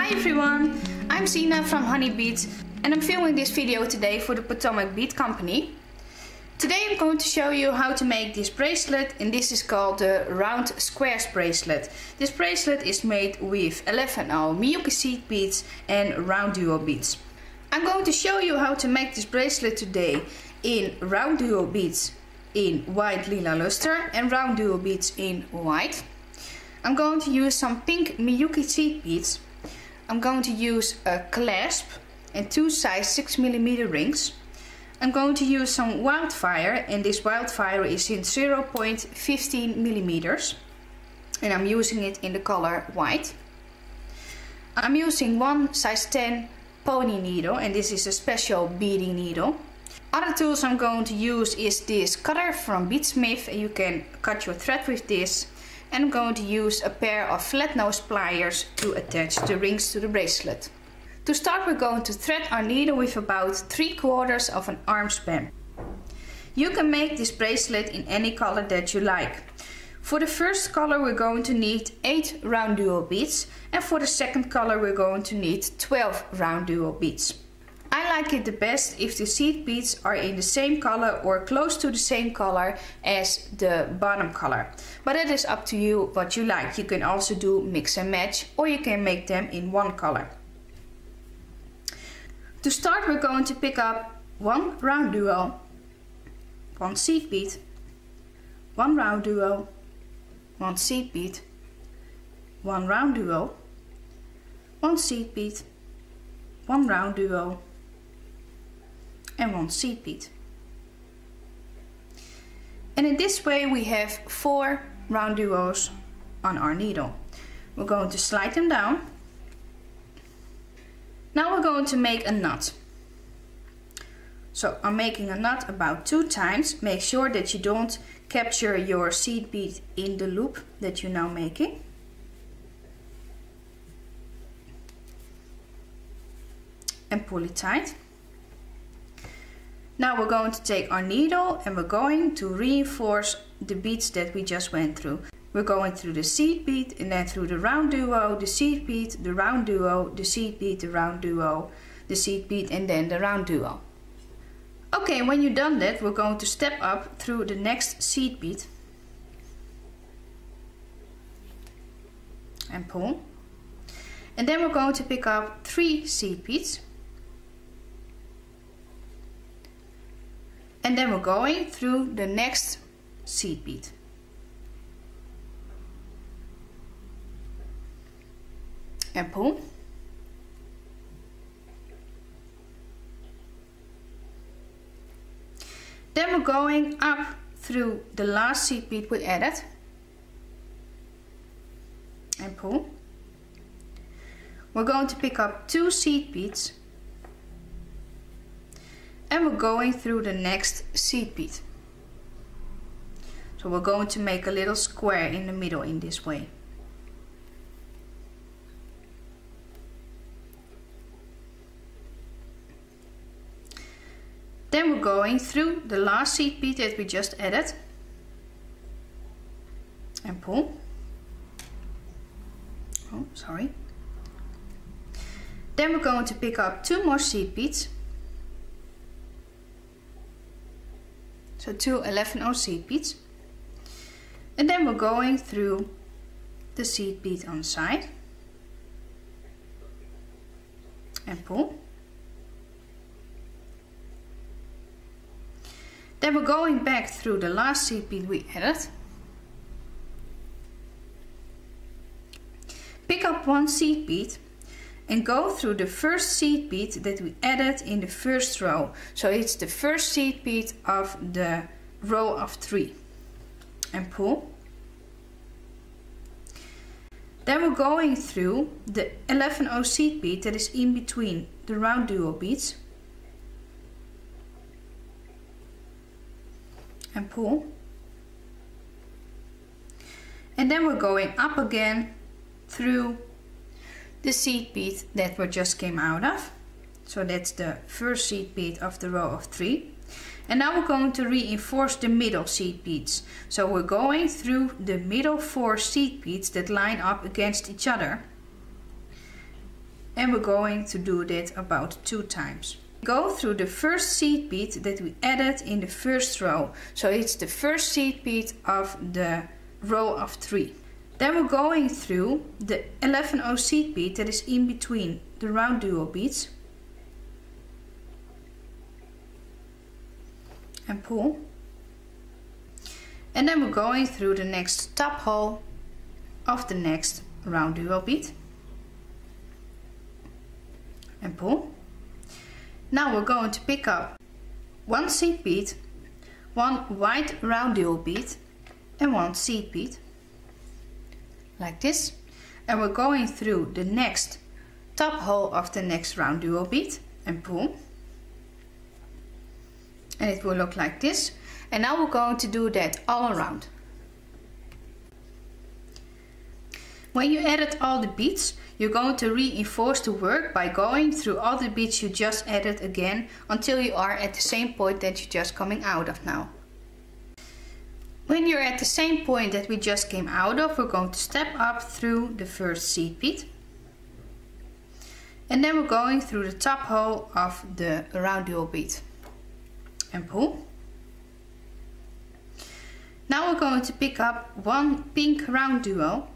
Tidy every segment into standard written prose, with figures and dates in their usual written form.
Hi everyone, I'm Zina from Honey Beads and I'm filming this video today for the Potomac Bead Company. Today I'm going to show you how to make this bracelet, and this is called the Round Squares bracelet. This bracelet is made with 11 Miyuki seed beads and RounDuo beads. I'm going to show you how to make this bracelet today in RounDuo beads in white lila luster and RounDuo beads in white. I'm going to use some pink Miyuki seed beads. I'm going to use a clasp and two size 6mm rings. I'm going to use some wildfire, and this wildfire is in 0.15mm, and I'm using it in the color white. I'm using one size 10 pony needle, and this is a special beading needle. Other tools I'm going to use is this cutter from Beadsmith, and you can cut your thread with this. And I'm going to use a pair of flat nose pliers to attach the rings to the bracelet. To start, we're going to thread our needle with about 3/4 of an arm span. You can make this bracelet in any color that you like. For the first color we're going to need 8 RounDuo beads, and for the second color we're going to need 12 RounDuo beads. I like it the best if the seed beads are in the same color or close to the same color as the bottom color. But it is up to you what you like. You can also do mix and match, or you can make them in one color. To start, we're going to pick up one RounDuo, one seed bead, one RounDuo, one seed bead, one RounDuo, one seed bead, one RounDuo, and one seed bead. And in this way we have 4 RounDuos on our needle. We're going to slide them down. Now we're going to make a knot. So I'm making a knot about 2 times. Make sure that you don't capture your seed bead in the loop that you're now making. And pull it tight. Now we're going to take our needle and we're going to reinforce the beads that we just went through. We're going through the seed bead and then through the RounDuo, the seed bead, the RounDuo, the seed bead, the RounDuo, the seed bead, and then the RounDuo. Okay, when you've done that, we're going to step up through the next seed bead and pull. And then we're going to pick up 3 seed beads. And then we're going through the next seed bead. And pull. Then we're going up through the last seed bead we added. And pull. We're going to pick up 2 seed beads. And we're going through the next seed bead. So we're going to make a little square in the middle in this way. Then we're going through the last seed bead that we just added. And pull. Oh, sorry. Then we're going to pick up 2 more seed beads. So 2 11 seed beads. And then we're going through the seed bead on the side. And pull. Then we're going back through the last seed bead we added. Pick up 1 seed bead and go through the first seed bead that we added in the first row. So it's the first seed bead of the row of 3. And pull. Then we're going through the 11 seed bead that is in between the RounDuo beads. And pull. And then we're going up again through the seed bead that we just came out of. So that's the first seed bead of the row of 3. And now we're going to reinforce the middle seed beads. So we're going through the middle 4 seed beads that line up against each other. and we're going to do that about 2 times. Go through the first seed bead that we added in the first row. So it's the first seed bead of the row of 3. Then we're going through the 11-0 seed bead that is in between the RounDuo beads and pull. And then we're going through the next top hole of the next RounDuo bead and pull. Now we're going to pick up 1 seed bead, 1 white RounDuo bead and 1 seed bead, like this. And we're going through the next top hole of the next RounDuo bead and pull. And it will look like this. And now we're going to do that all around. When you added all the beads, you're going to reinforce the work by going through all the beads you just added again until you are at the same point that you're just coming out of now. When you're at the same point that we just came out of, we're going to step up through the first seed bead. And then we're going through the top hole of the RounDuo bead and pull. Now we're going to pick up 1 pink RounDuo,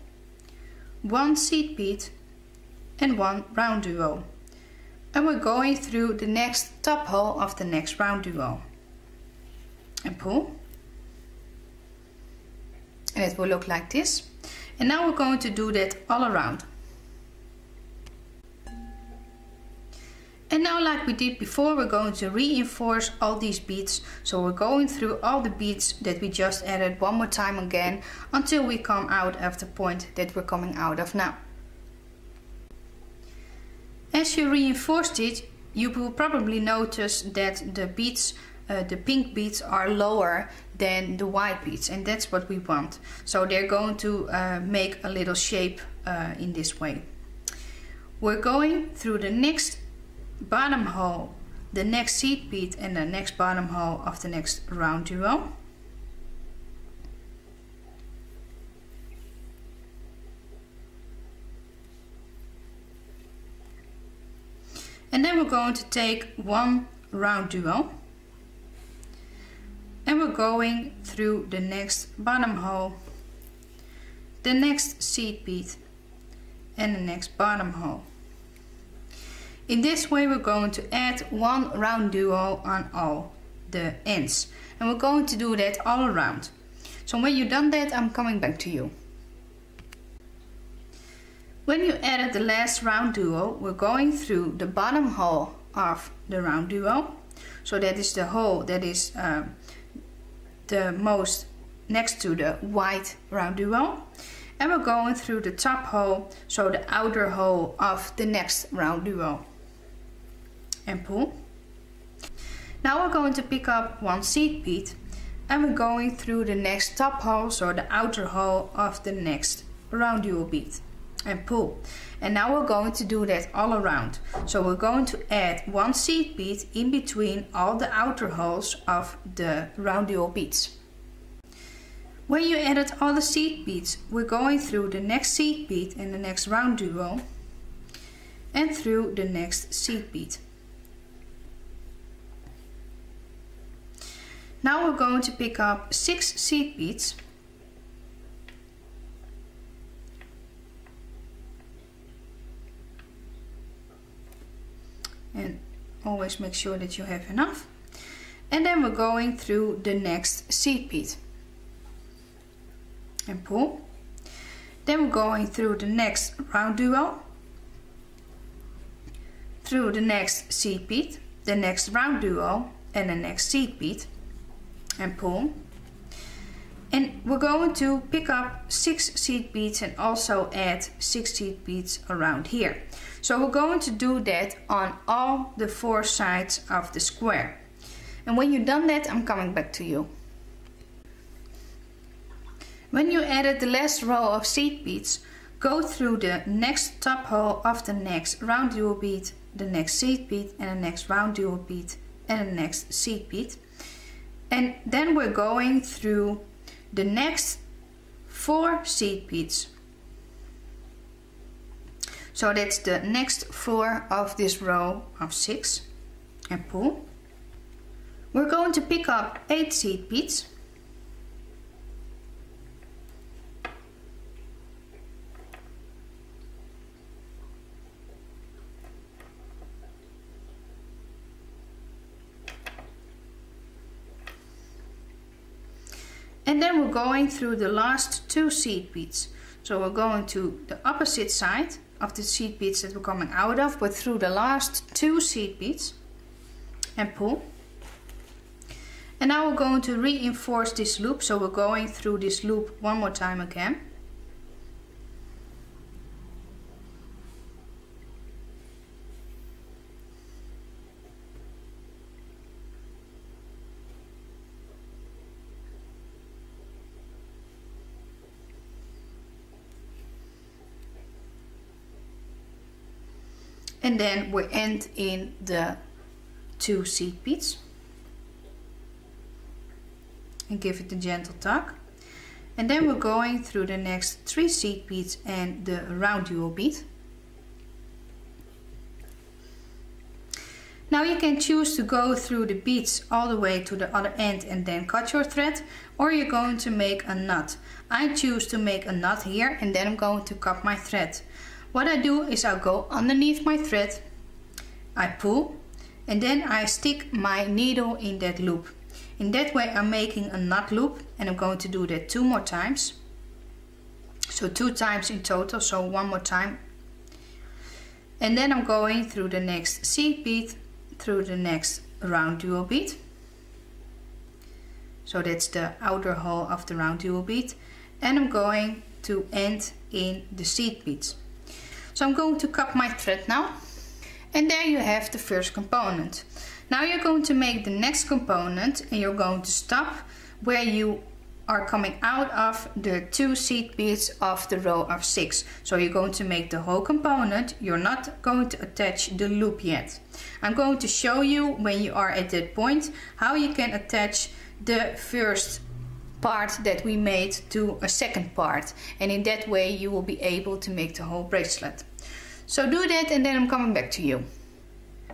1 seed bead and 1 RounDuo. And we're going through the next top hole of the next RounDuo and pull. And it will look like this. And now we're going to do that all around. And now, like we did before, we're going to reinforce all these beads. So we're going through all the beads that we just added one more time again until we come out of the point that we're coming out of now. As you reinforced it, you will probably notice that the beads, the pink beads, are lower than the white beads, and that's what we want. So they're going to make a little shape in this way. We're going through the next bottom hole, the next seed bead and the next bottom hole of the next RounDuo. And then we're going to take 1 RounDuo and we're going through the next bottom hole, the next seed bead and the next bottom hole. In this way we're going to add 1 RounDuo on all the ends, and we're going to do that all around. So when you've done that, I'm coming back to you. When you added the last RounDuo, we're going through the bottom hole of the RounDuo. So that is the hole that is the most next to the white RounDuo. And we're going through the top hole, so the outer hole of the next RounDuo and pull. Now we're going to pick up 1 seed bead and we're going through the next top hole, so the outer hole of the next RounDuo bead and pull. And now we're going to do that all around. So we're going to add 1 seed bead in between all the outer holes of the RounDuo beads. When you added all the seed beads, we're going through the next seed bead and the next RounDuo and through the next seed bead. Now we're going to pick up 6 seed beads and always make sure that you have enough. And then we're going through the next seed bead and pull. Then we're going through the next RounDuo, through the next seed bead, the next RounDuo and the next seed bead and pull. And we're going to pick up 6 seed beads and also add 6 seed beads around here. So we're going to do that on all the 4 sides of the square. And when you've done that, I'm coming back to you. When you added the last row of seed beads, go through the next top hole of the next RounDuo bead, the next seed bead and the next RounDuo bead and the next seed bead. And then we're going through the next 4 seed beads. So that's the next 4 of this row of 6, and pull. We're going to pick up 8 seed beads. And then we're going through the last 2 seed beads. So we're going to the opposite side of the seed beads that we're coming out of, but through the last 2 seed beads, and pull. And now we're going to reinforce this loop, so we're going through this loop one more time again. And then we end in the 2 seed beads and give it a gentle tug. And then we're going through the next 3 seed beads and the RounDuo bead. Now you can choose to go through the beads all the way to the other end and then cut your thread, or you're going to make a knot. I choose to make a knot here, and then I'm going to cut my thread. What I do is I'll go underneath my thread, I pull, and then I stick my needle in that loop. In that way I'm making a knot loop, and I'm going to do that 2 more times. So 2 times in total, so 1 more time. And then I'm going through the next seed bead, through the next RounDuo bead. So that's the outer hole of the RounDuo bead. And I'm going to end in the seed beads. So I'm going to cut my thread now, and there you have the first component. Now you're going to make the next component, and you're going to stop where you are coming out of the 2 seed beads of the row of 6. So you're going to make the whole component. You're not going to attach the loop yet. I'm going to show you when you are at that point how you can attach the first part that we made to a second part, and in that way you will be able to make the whole bracelet. So do that, and then I'm coming back to you.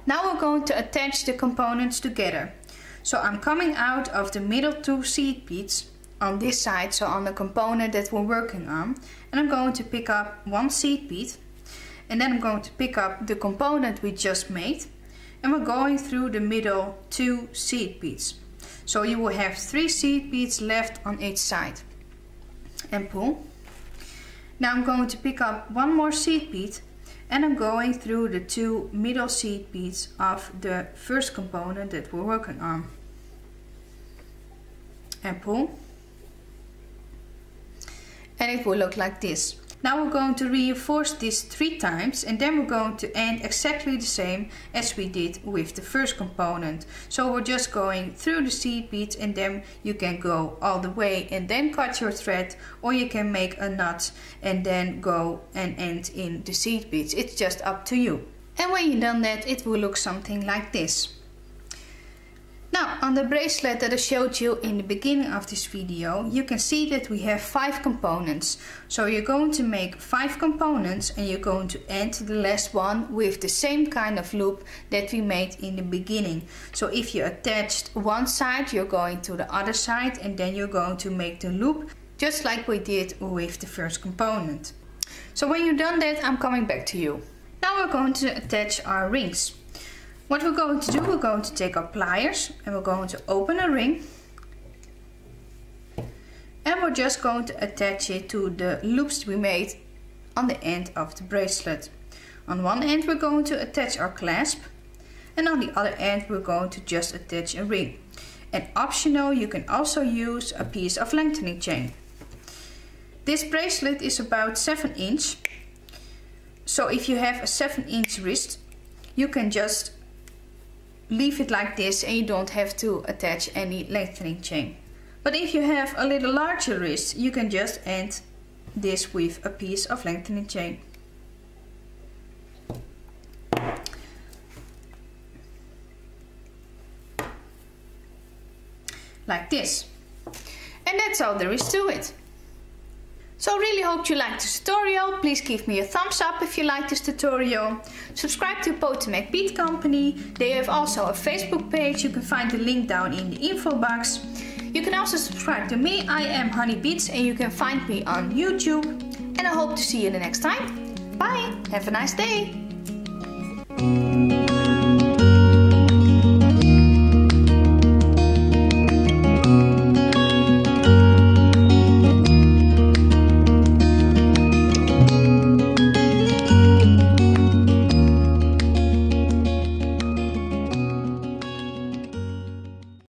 Now we're going to attach the components together. So I'm coming out of the middle 2 seed beads on this side, so on the component that we're working on, and I'm going to pick up 1 seed bead, and then I'm going to pick up the component we just made, and we're going through the middle 2 seed beads. So you will have 3 seed beads left on each side, and pull. Now I'm going to pick up 1 more seed bead, and I'm going through the 2 middle seed beads of the first component that we're working on, and pull. And it will look like this. Now we're going to reinforce this 3 times, and then we're going to end exactly the same as we did with the first component. So we're just going through the seed beads, and then you can go all the way and then cut your thread, or you can make a knot and then go and end in the seed beads. It's just up to you. And when you've done that, it will look something like this. Now, on the bracelet that I showed you in the beginning of this video, you can see that we have 5 components. So you're going to make 5 components, and you're going to end the last one with the same kind of loop that we made in the beginning. So if you attached one side, you're going to the other side, and then you're going to make the loop just like we did with the first component. So when you've done that, I'm coming back to you. Now we're going to attach our rings. What we're going to do, we're going to take our pliers, and we're going to open a ring, and we're just going to attach it to the loops we made on the end of the bracelet. On one end we're going to attach our clasp, and on the other end we're going to just attach a ring. And optional, you can also use a piece of lengthening chain. This bracelet is about 7 inch, so if you have a 7-inch wrist, you can just leave it like this, and you don't have to attach any lengthening chain. But if you have a little larger wrist, you can just end this with a piece of lengthening chain. Like this. And that's all there is to it. So I really hope you liked this tutorial. Please give me a thumbs up if you like this tutorial. Subscribe to Potomac Bead Company. They have also a Facebook page. You can find the link down in the info box. You can also subscribe to me. I am Honey Beads and you can find me on YouTube. And I hope to see you the next time. Bye! Have a nice day!